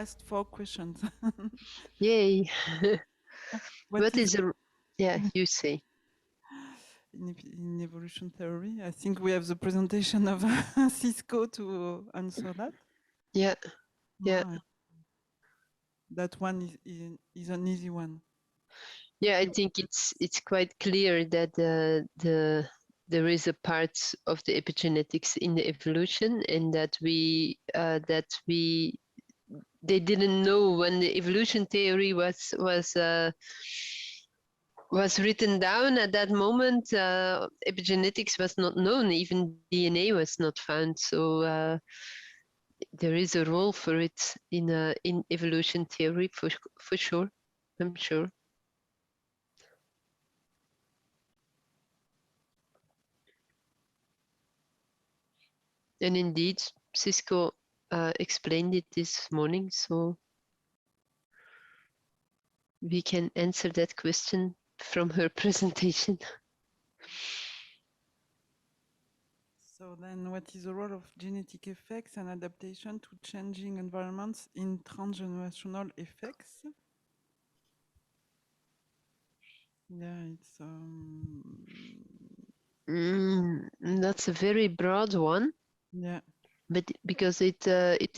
last 4 questions. Yay. What is Yeah, you say. in evolution theory? I think we have the presentation of Cisco to answer that. Yeah, yeah. Ah, that one is an easy one. Yeah, I think it's quite clear that there is a part of the epigenetics in the evolution, and that they didn't know when the evolution theory was written down at that moment. Epigenetics was not known, even DNA was not found. So there is a role for it in evolution theory for sure. I'm sure. And indeed, Cisco explained it this morning, so we can answer that question from her presentation. So then what is the role of genetic effects and adaptation to changing environments in transgenerational effects? Yeah, it's that's a very broad one. Yeah. But because it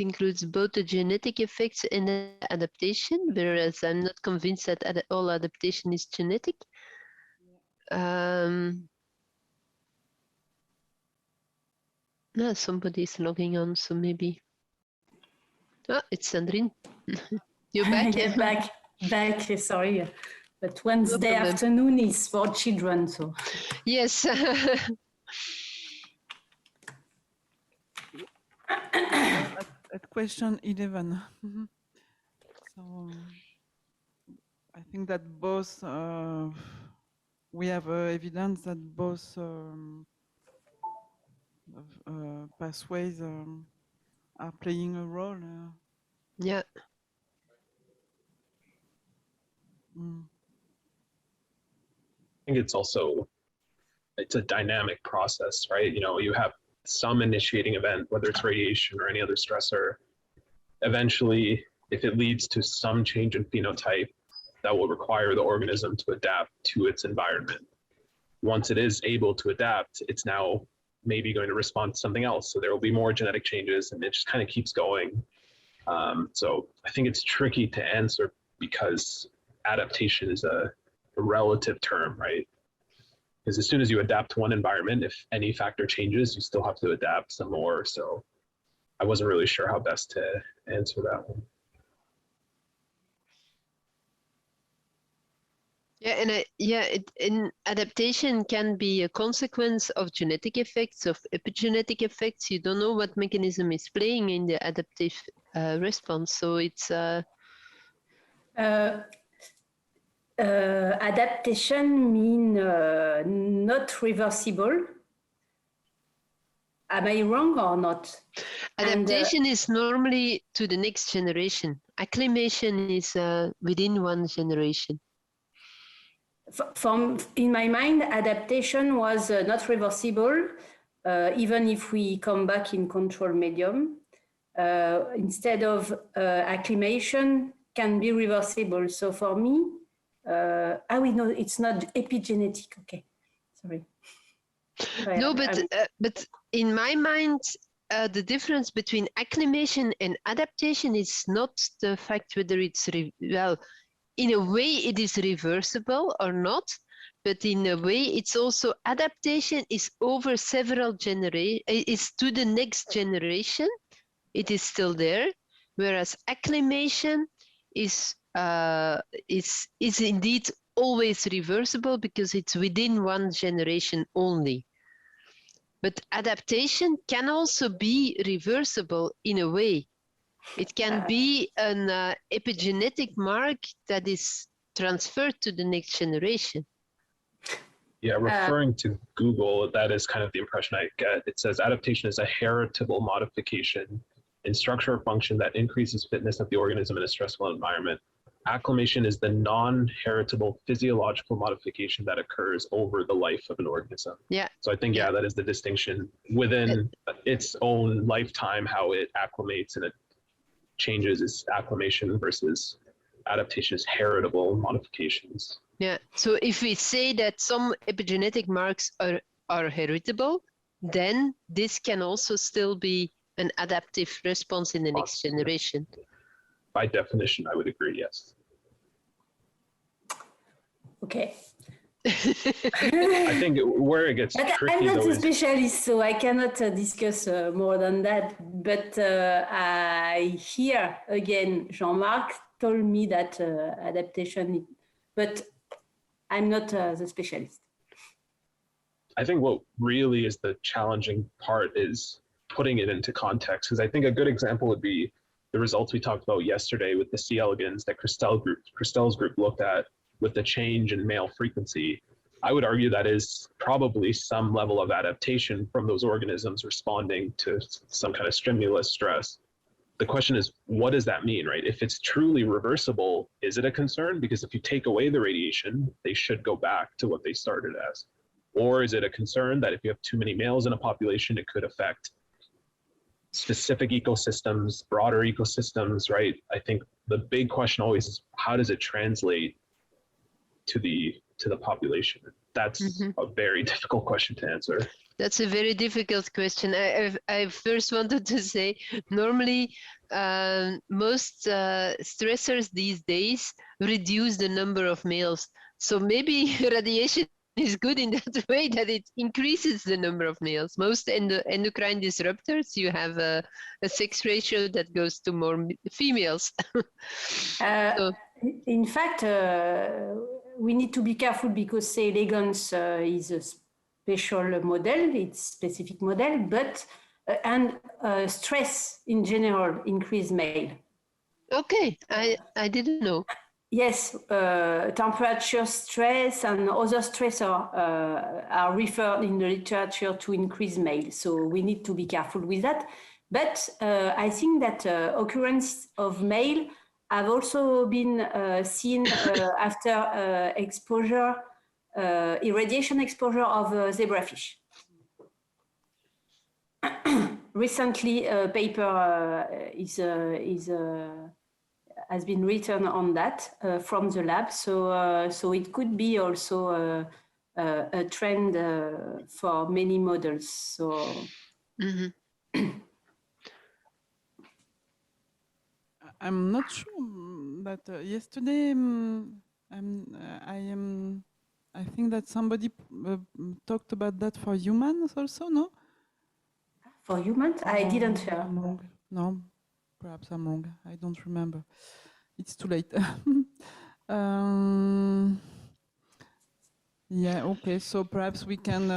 includes both the genetic effects and the adaptation, whereas I'm not convinced that all adaptation is genetic. No, somebody's logging on, so maybe. Oh, it's Sandrine. You're back? Yeah, back. Sorry, but Wednesday afternoon is for children, so. Yes. at question 11. So I think that both we have evidence that both pathways are playing a role. Yeah. I think it's a dynamic process, right? You know, you have some initiating event, whether it's radiation or any other stressor. Eventually, if it leads to some change in phenotype, that will require the organism to adapt to its environment. Once it is able to adapt, it's now maybe going to respond to something else. So there will be more genetic changes, and it just kind of keeps going. So I think it's tricky to answer because adaptation is a relative term, right? Because as soon as you adapt to one environment, if any factor changes, you still have to adapt some more. So I wasn't really sure how best to answer that one. Yeah, and adaptation can be a consequence of genetic effects, of epigenetic effects. You don't know what mechanism is playing in the adaptive response. So it's adaptation mean not reversible. Am I wrong or not? Adaptation is normally to the next generation. Acclimation is within one generation. In my mind, adaptation was not reversible, even if we come back in control medium. Instead of acclimation can be reversible. So for me, we know it's not epigenetic. Okay, sorry. No, but in my mind, the difference between acclimation and adaptation is not the fact whether it's in a way it is reversible or not, but in a way it's also adaptation is over several generations, is to the next generation. It is still there, whereas acclimation is indeed always reversible because it's within one generation only. But adaptation can also be reversible in a way. It can be an epigenetic mark that is transferred to the next generation. Yeah, referring to Google, that is kind of the impression I get. It says adaptation is a heritable modification in structure or function that increases fitness of the organism in a stressful environment. Acclimation is the non-heritable physiological modification that occurs over the life of an organism. Yeah. So I think, that is the distinction within its own lifetime, how it acclimates and it changes is acclimation versus adaptation is heritable modifications. Yeah. So if we say that some epigenetic marks are heritable, then this can also still be an adaptive response in the next generation. By definition, I would agree, yes. Okay. I think where it gets But tricky I'm not though a is specialist, so I cannot discuss more than that. But I hear again, Jean-Marc told me that adaptation, but I'm not the specialist. I think what really is the challenging part is putting it into context, because I think a good example would be the results we talked about yesterday with the C. elegans that Christelle's group looked at with the change in male frequency. I would argue that is probably some level of adaptation from those organisms responding to some kind of stimulus stress. The question is, what does that mean, right? If it's truly reversible, is it a concern? Because if you take away the radiation, they should go back to what they started as. Or is it a concern that if you have too many males in a population, it could affect specific ecosystems, broader ecosystems, right? I think the big question always is, how does it translate to the population? That's a very difficult question to answer. That's a very difficult question. I first wanted to say, normally most stressors these days reduce the number of males. So maybe radiation is good in that way, that it increases the number of males. Most endocrine disruptors, you have a sex ratio that goes to more females. So, in fact, we need to be careful because C. elegans is a special model, it's specific model, but and stress in general increase male. okay, I didn't know. Yes, temperature stress and other stressors are referred in the literature to increase male. So we need to be careful with that. But I think that occurrence of male have also been seen after exposure, irradiation exposure of zebrafish. Recently, a paper has been written on that from the lab. So it could be also a trend for many models. So. I'm not sure that yesterday I think that somebody talked about that for humans also, no? For humans? I didn't hear. I'm wrong. No, perhaps I'm wrong. I don't remember. It's too late. Yeah, okay. So perhaps we can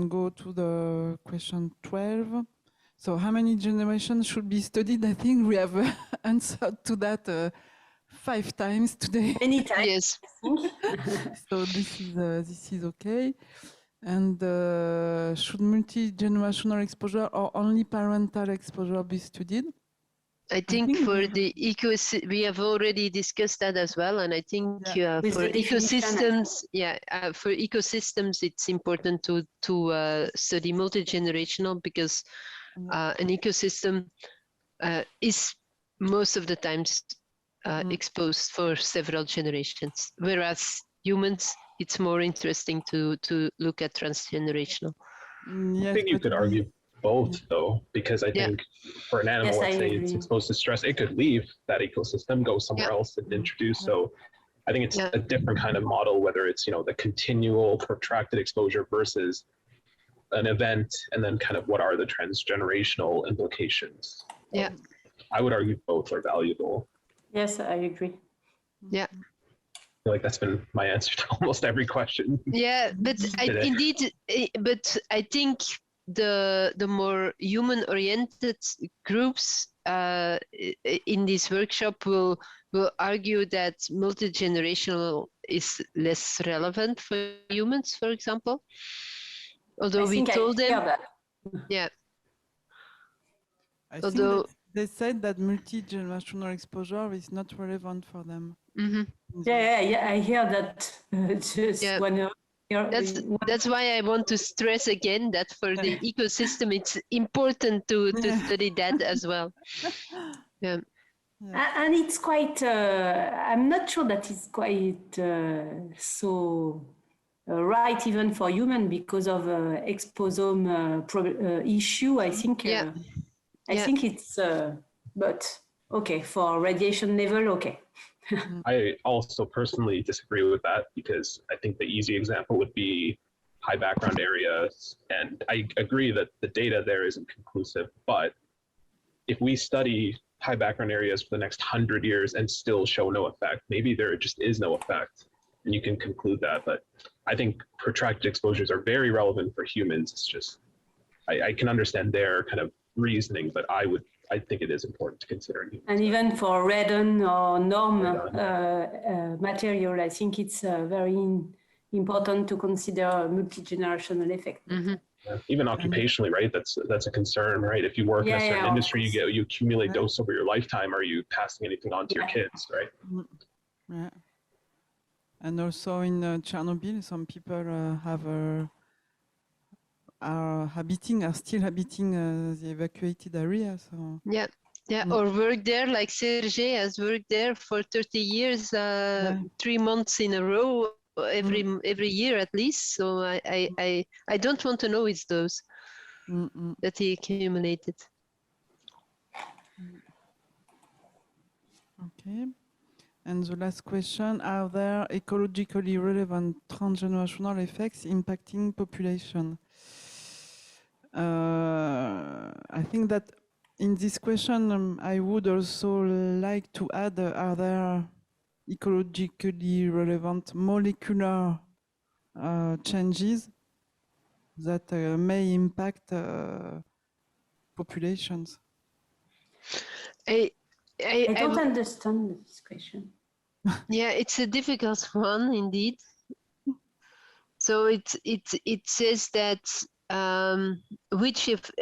go to the question 12. So how many generations should be studied? I think we have answered to that 5 times today. Many times. Yes. So this is okay. And should multi-generational exposure or only parental exposure be studied? I think for the we have already discussed that as well, and I think for ecosystems, for ecosystems, it's important to study multi-generational because an ecosystem is most of the times exposed for several generations, whereas humans, it's more interesting to look at transgenerational. Yes, I think you could argue both, though, because I think for an animal, let's say it's exposed to stress, it could leave that ecosystem, go somewhere else and introduce. So I think it's a different kind of model, whether it's, the continual protracted exposure versus an event, and then kind of what are the transgenerational implications. Yeah. I would argue both are valuable. Yes, I agree. Yeah. I feel like that's been my answer to almost every question. Yeah, but but I think the more human-oriented groups in this workshop will argue that multi-generational is less relevant for humans, for example. Although we told them, I think that they said that multi-generational exposure is not relevant for them. Mm-hmm. Yeah, I hear that. Just one. That's why I want to stress again that for the ecosystem, it's important to study that as well. Yeah. And it's quite, I'm not sure that it's quite so right even for human because of exposome issue. I think, I think it's, but okay, for radiation level, okay. I also personally disagree with that because I think the easy example would be high background areas. And I agree that the data there isn't conclusive, but if we study high background areas for the next 100 years and still show no effect, maybe there just is no effect and you can conclude that. But I think protracted exposures are very relevant for humans. It's just, I can understand their kind of reasoning, but I think it is important to consider. And even for radon or norm material, I think it's very important to consider multi-generational effect. Mm-hmm. Yeah. Even occupationally, right? That's a concern, right? If you work in a certain industry, you accumulate dose over your lifetime. Are you passing anything on to your kids, right? Yeah. And also in Chernobyl, some people are still habiting the evacuated area. So or work there, like Sergei has worked there for 30 years, 3 months in a row, every year at least. So I don't want to know it's those that he accumulated. Okay. And the last question, are there ecologically relevant transgenerational effects impacting population? I think that in this question, I would also like to add, are there ecologically relevant molecular changes that may impact populations? I don't understand this question. Yeah, it's a difficult one indeed. So it says that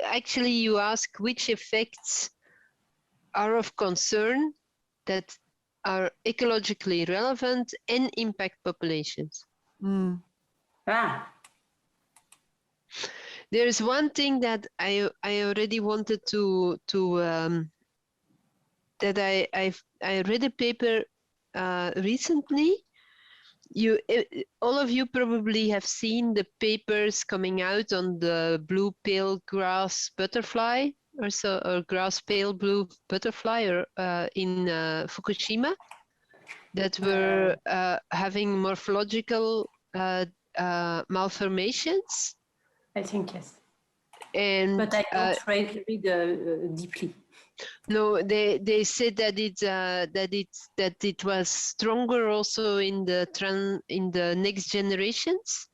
actually you ask which effects are of concern that are ecologically relevant and impact populations. There's one thing that I already wanted to that I read a paper recently. All of you probably have seen the papers coming out on the blue pale grass butterfly or grass pale blue butterfly in Fukushima that were having morphological malformations. I think yes. But I don't read deeply. No, they said that it was stronger also in the next generations.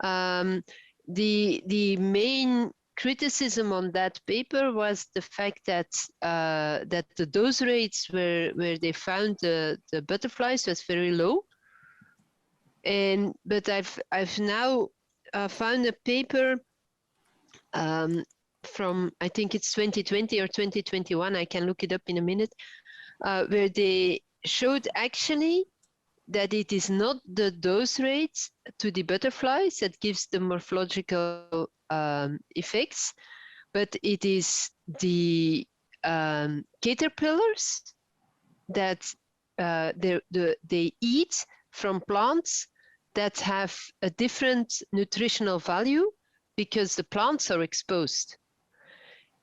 The main criticism on that paper was the fact that the dose rates where they found the butterflies was very low. But I've now found a paper from, I think it's 2020 or 2021, I can look it up in a minute, where they showed actually that it is not the dose rates to the butterflies that gives the morphological effects, but it is the caterpillars that they eat from plants that have a different nutritional value because the plants are exposed.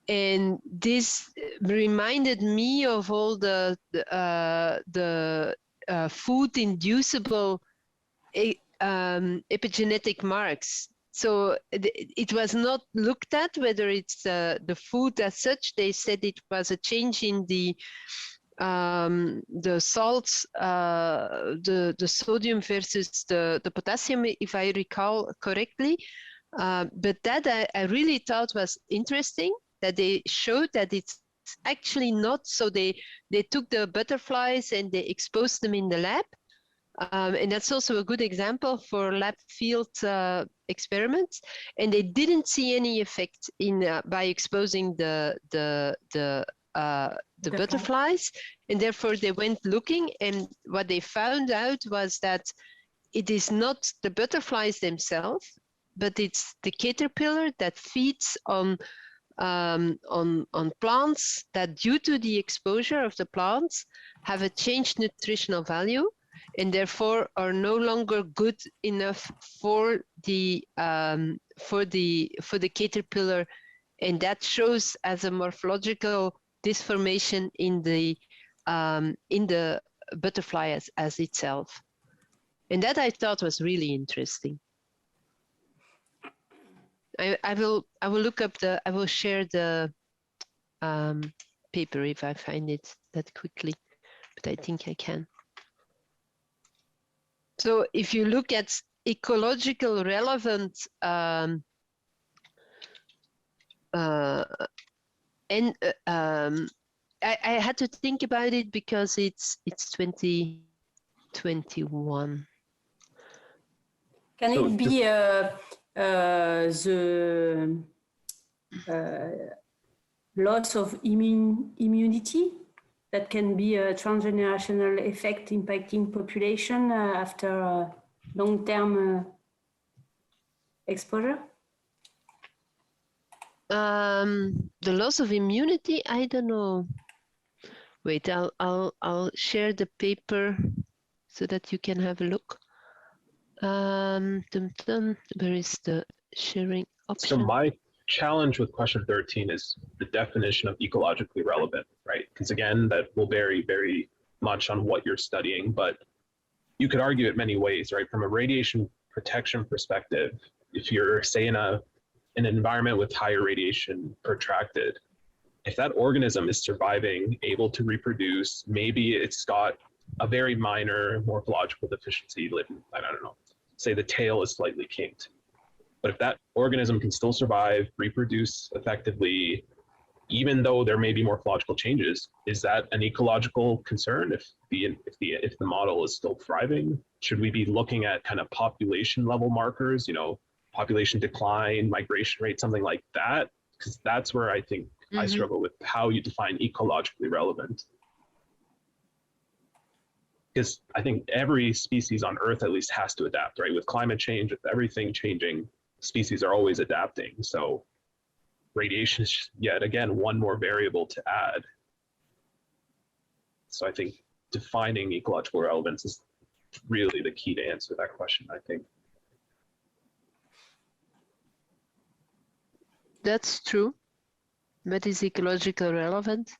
And this reminded me of all the food-inducible epigenetic marks. So it was not looked at whether it's the food as such. They said it was a change in the salts, the sodium versus the potassium, if I recall correctly. But that I really thought was interesting, that they showed that it's actually not. So they took the butterflies and they exposed them in the lab. And that's also a good example for lab field experiments. And they didn't see any effect by exposing the butterflies. And therefore they went looking, and what they found out was that it is not the butterflies themselves, but it's the caterpillar that feeds on plants that, due to the exposure of the plants, have a changed nutritional value and therefore are no longer good enough for the caterpillar, and that shows as a morphological disformation in the butterfly as itself. And that I thought was really interesting. I will look up I will share the paper if I find it that quickly, but I think I can. So if you look at ecological relevant I had to think about it because it's 2021. Can it be the loss of immunity that can be a transgenerational effect impacting population after long-term exposure? The loss of immunity, I don't know. Wait, I'll share the paper so that you can have a look. Where is the sharing option? So my challenge with question 13 is the definition of ecologically relevant, right? Because again, that will vary very much on what you're studying, but you could argue it many ways, right? From a radiation protection perspective, if you're, say, in an environment with higher radiation protracted, if that organism is surviving, able to reproduce, maybe it's got a very minor morphological deficiency, I don't know, say the tail is slightly kinked. But if that organism can still survive, reproduce effectively, even though there may be morphological changes, is that an ecological concern if the model is still thriving? Should we be looking at kind of population level markers, population decline, migration rate, something like that? Because that's where I think I struggle with how you define ecologically relevant. Because I think every species on Earth at least has to adapt, right? With climate change, with everything changing, species are always adapting. So radiation is yet again one more variable to add. So I think defining ecological relevance is really the key to answer that question, I think. That's true. But is ecological relevant?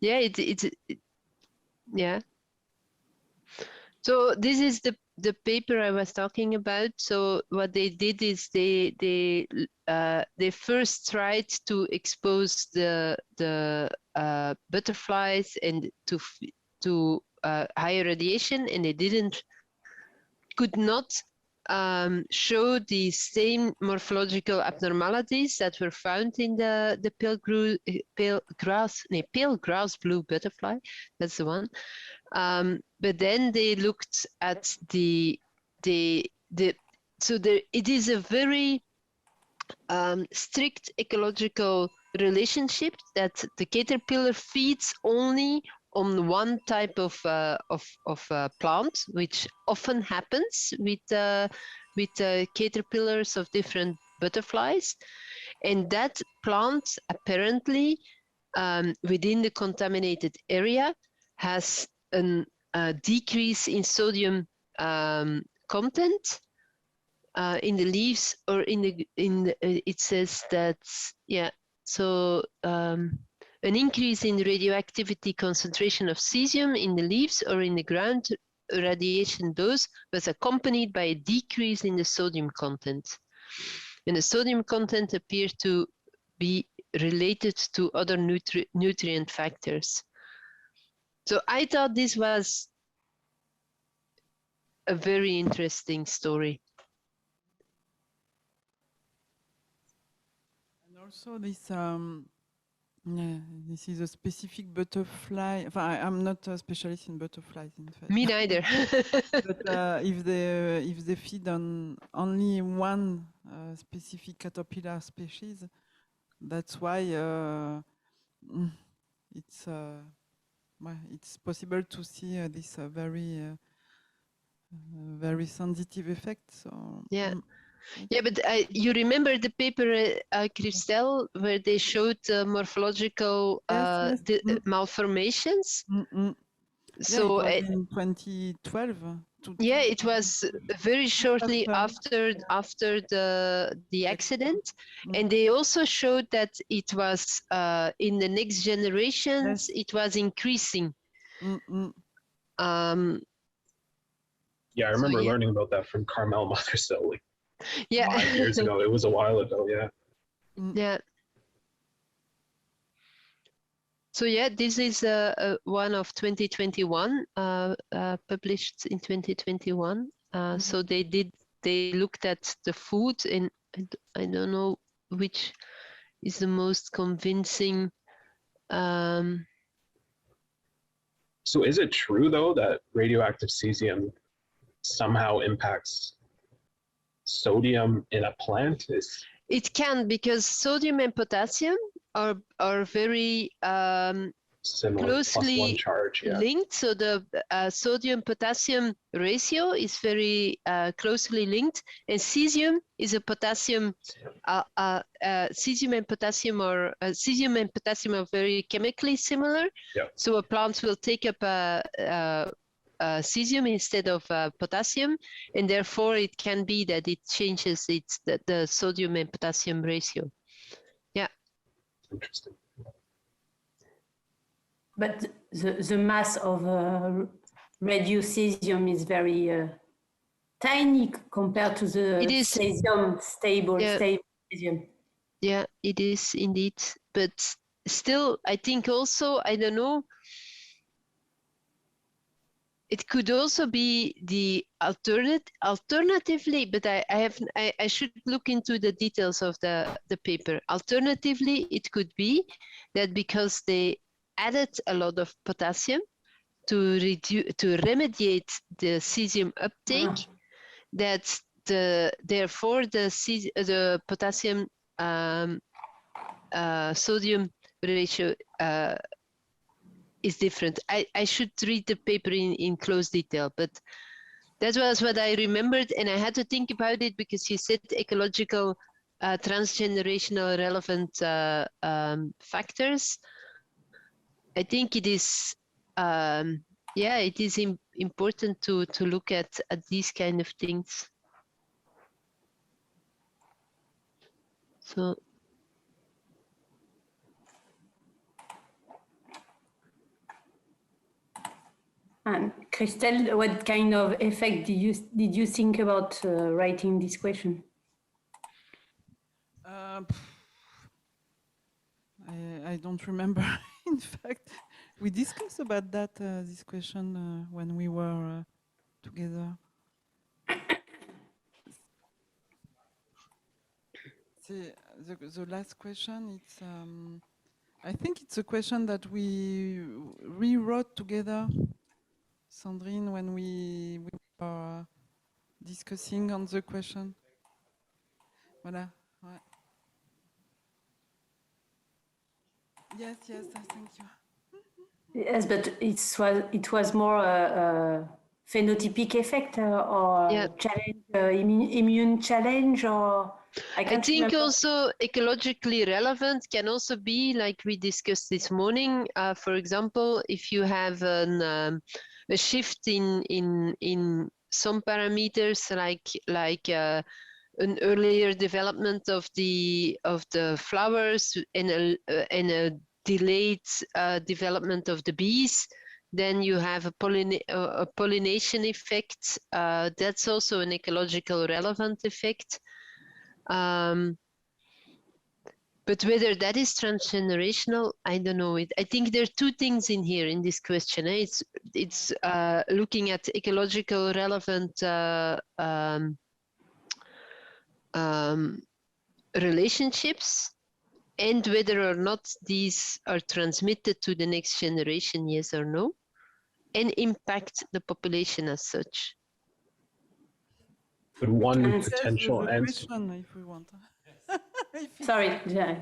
Yeah, yeah. So this is the paper I was talking about. So what they did is they first tried to expose the butterflies and to higher radiation, and they could not show the same morphological abnormalities that were found in the pale grass blue butterfly. That's the one. But then they looked at it is a very strict ecological relationship that the caterpillar feeds only on one type of plant, which often happens with caterpillars of different butterflies, and that plant apparently within the contaminated area has a decrease in sodium content in the leaves, or it says that, yeah, so an increase in radioactivity concentration of cesium in the leaves or in the ground radiation dose was accompanied by a decrease in the sodium content. And the sodium content appeared to be related to other nutrient factors. So I thought this was a very interesting story. And also this, yeah, this is a specific butterfly. I'm not a specialist in butterflies, in fact. Me neither. But if they feed on only one specific caterpillar species, that's why it's possible to see this very very sensitive effect. So yeah. Yeah, but you remember the paper, Christelle, where they showed morphological Yes, yes. malformations? So So in 2012. Yeah, it was very shortly after the accident, and they also showed that it was in the next generations it was increasing. Yeah, I remember learning about that from Carmel Mothersill like 5 years ago. It was a while ago, yeah. Yeah. So yeah, this is one of 2021, published in 2021. So they looked at the food, and I don't know which is the most convincing. So is it true though that radioactive cesium somehow impacts sodium in a plant? It can, because sodium and potassium are very similar, closely +1 charge, yeah. linked. So the sodium potassium ratio is very closely linked, and cesium is a potassium. Cesium and potassium are very chemically similar. Yeah. So a plant will take up cesium instead of potassium, and therefore it can be that it changes the sodium and potassium ratio. Yeah. Interesting. But the mass of reduced cesium is very tiny compared to the cesium stable cesium. Yeah, it is indeed. But still, I think also, I don't know, it could also be the alternatively, but I should look into the details of the paper. Alternatively, it could be that because they added a lot of potassium to remediate the cesium uptake, that therefore the potassium sodium ratio is different. I should read the paper in close detail, but that was what I remembered, and I had to think about it because you said ecological transgenerational relevant factors. I think it is it is important to look at these kind of things. So and Christelle, what kind of effect did you think about writing this question? I don't remember. In fact, we discussed about that this question when we were together. The last question, it's I think it's a question that we rewrote together, Sandrine, when we were discussing on the question. Voilà. Ouais. Yes, thank you. Yes, but it was more a phenotypic effect or challenge, immune challenge, or I think remember. Also ecologically relevant can also be, like we discussed this morning, for example, if you have a shift in some parameters, like an earlier development of the flowers and a delayed development of the bees, then you have a pollination effect. That's also an ecological relevant effect. But whether that is transgenerational, I don't know. I think there are two things in here in this question. It's looking at ecological relevant relationships, and whether or not these are transmitted to the next generation, yes or no, and impact the population as such. But one potential answer. If we want. Sorry, yeah.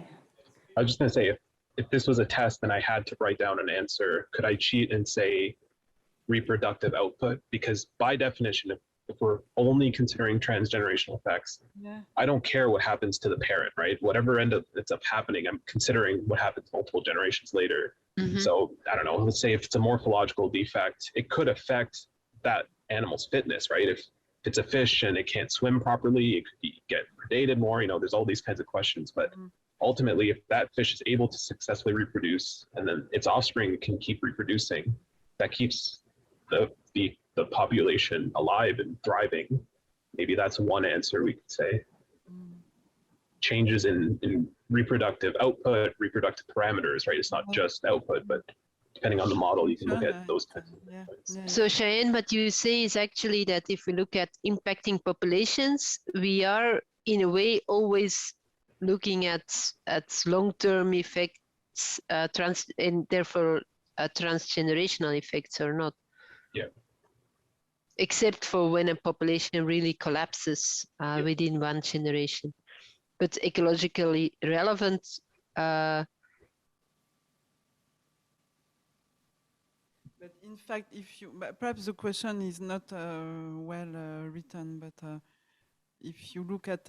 I was just going to say, if this was a test and I had to write down an answer, could I cheat and say reproductive output, because by definition, if we're only considering transgenerational effects, I don't care what happens to the parent, right? Whatever ends up happening, I'm considering what happens multiple generations later. So I don't know, let's say if it's a morphological defect, it could affect that animal's fitness, right? If it's a fish and it can't swim properly, it could get predated more, there's all these kinds of questions. But ultimately, if that fish is able to successfully reproduce and then its offspring can keep reproducing, that keeps the population alive and thriving. Maybe that's one answer we could say. Changes in reproductive output, reproductive parameters, right? It's not just output, but depending on the model, you can look at those kinds of things. So Cheyenne, what you say is actually that if we look at impacting populations, we are in a way always looking at long-term effects, and therefore transgenerational effects or not. Yeah. Except for when a population really collapses within one generation. But ecologically relevant, but in fact, perhaps the question is not well written, but if you look at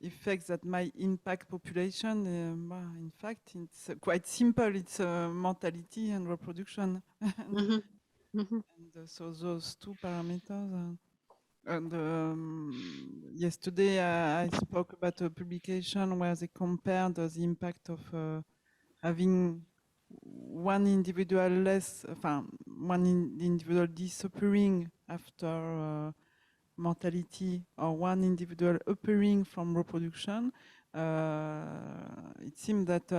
effects that might impact population, in fact, it's quite simple. It's mortality and reproduction. And so those two parameters. Yesterday I spoke about a publication where they compared the impact of having one individual individual disappearing after mortality or one individual appearing from reproduction. It seemed that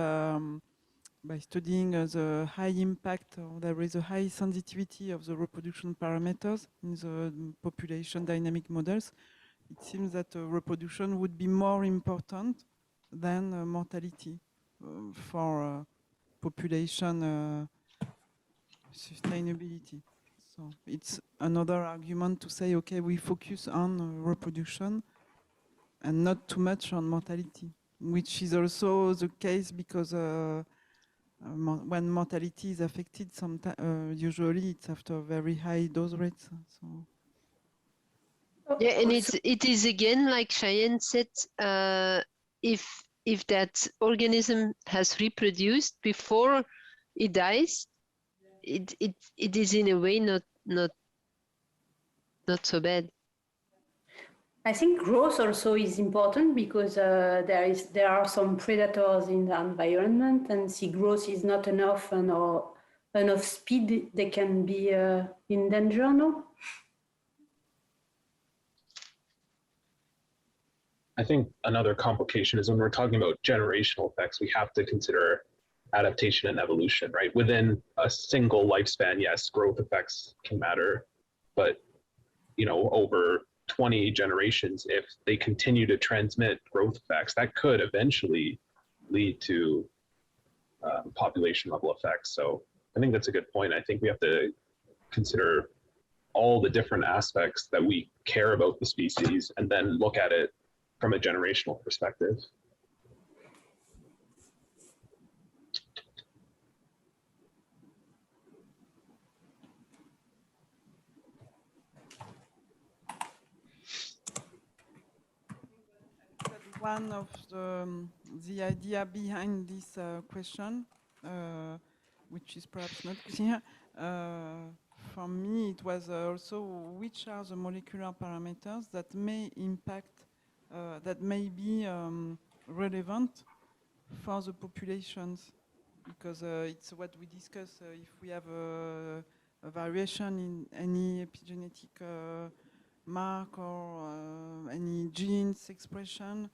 by studying the high impact, or there is a high sensitivity of the reproduction parameters in the population dynamic models, it seems that reproduction would be more important than mortality for population sustainability. So it's another argument to say, okay, we focus on reproduction and not too much on mortality, which is also the case because when mortality is affected, usually it's after very high dose rates. So. Yeah, and it is again like Cheyenne said, if that organism has reproduced before it dies, it is in a way not so bad. I think growth also is important because there are some predators in the environment, and if growth is not enough or enough speed, they can be in danger. No. I think another complication is when we're talking about generational effects, we have to consider adaptation and evolution, right? Within a single lifespan, yes, growth effects can matter, but over 20 generations, if they continue to transmit growth effects, that could eventually lead to population level effects. So I think that's a good point. I think we have to consider all the different aspects that we care about the species and then look at it from a generational perspective. One of the idea behind this question, which is perhaps not clear, for me it was also which are the molecular parameters that may impact, that may be relevant for the populations, because it's what we discuss. If we have a variation in any epigenetic mark or any genes expression,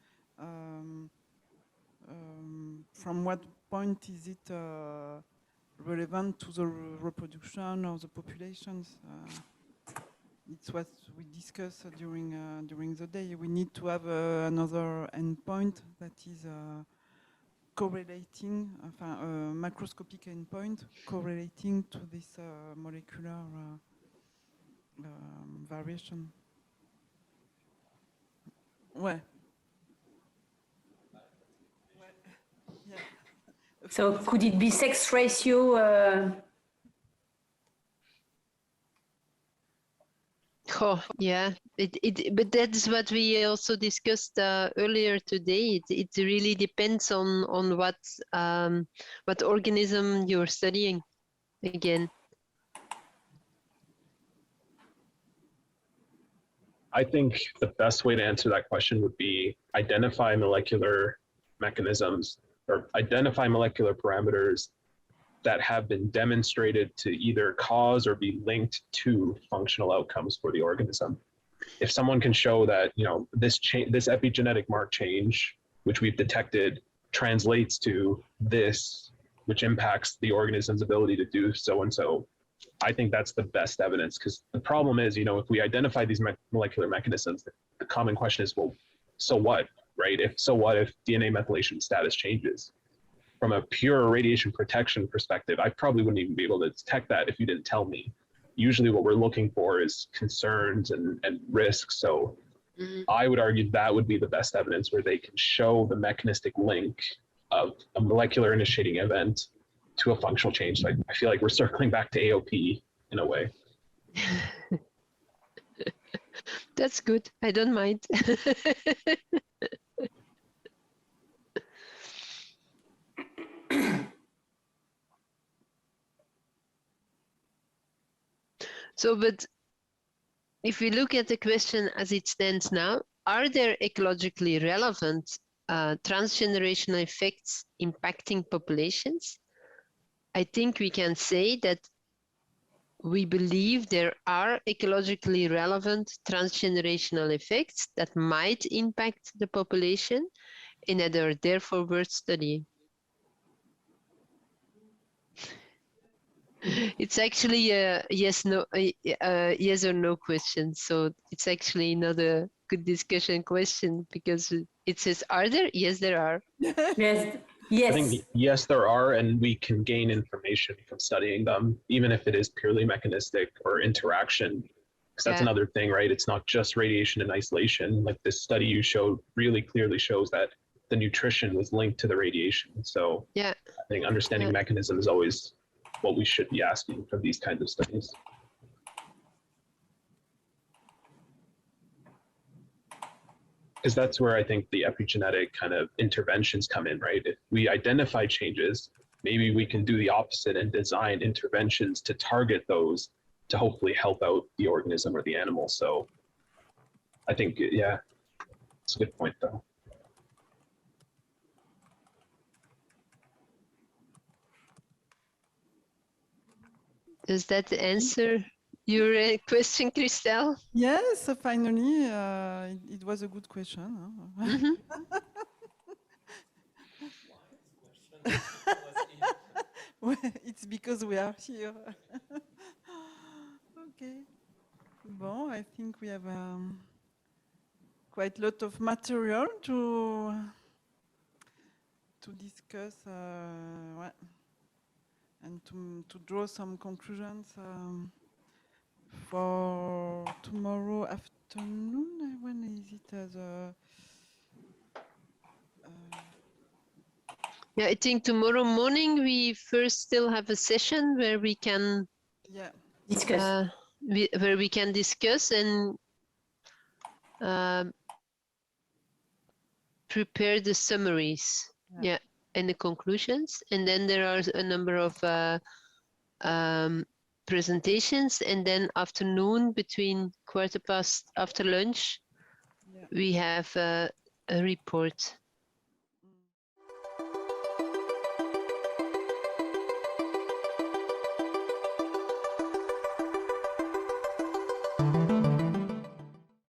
from what point is it relevant to the reproduction of the populations? It's what we discuss during the day. We need to have another endpoint that is correlating, a macroscopic endpoint correlating to this molecular variation. Ouais. Yeah. So could it be sex ratio? Oh, yeah, but that's what we also discussed earlier today. It really depends on what organism you're studying again. I think the best way to answer that question would be identify molecular mechanisms or identify molecular parameters that have been demonstrated to either cause or be linked to functional outcomes for the organism. If someone can show that, you know, this epigenetic mark change, which we've detected, translates to this, which impacts the organism's ability to do so and so, I think that's the best evidence, because the problem is, you know, if we identify these molecular mechanisms, the common question is, well, so what, right? So what if DNA methylation status changes? From a pure radiation protection perspective, I probably wouldn't even be able to detect that if you didn't tell me. Usually what we're looking for is concerns and risks. So I would argue that would be the best evidence, where they can show the mechanistic link of a molecular initiating event to a functional change. So I feel like we're circling back to AOP in a way. That's good. I don't mind. So, but if we look at the question as it stands now, are there ecologically relevant transgenerational effects impacting populations? I think we can say that we believe there are ecologically relevant transgenerational effects that might impact the population and that are therefore worth studying. It's actually a yes or no question, so it's actually not a good discussion question, because it says, are there? Yes, there are. Yes. I think yes, there are, and we can gain information from studying them, even if it is purely mechanistic or interaction. Because that's another thing, right? It's not just radiation in isolation. Like this study you showed really clearly shows that the nutrition was linked to the radiation. So I think understanding mechanism is always what we should be asking for these kinds of studies. Because that's where I think the epigenetic kind of interventions come in, right? If we identify changes, maybe we can do the opposite and design interventions to target those to hopefully help out the organism or the animal. So I think, yeah, it's a good point though. Does that answer your question, Christelle? Yes, finally, it was a good question. Huh? It's because we are here. Okay. Bon, I think we have quite a lot of material to discuss and to draw some conclusions for tomorrow afternoon. When is it? Yeah, I think tomorrow morning we first still have a session where we can discuss. Where we can discuss and prepare the summaries, and the conclusions. And then there are a number of presentations, and then afternoon between 15:15 after lunch, we have a report.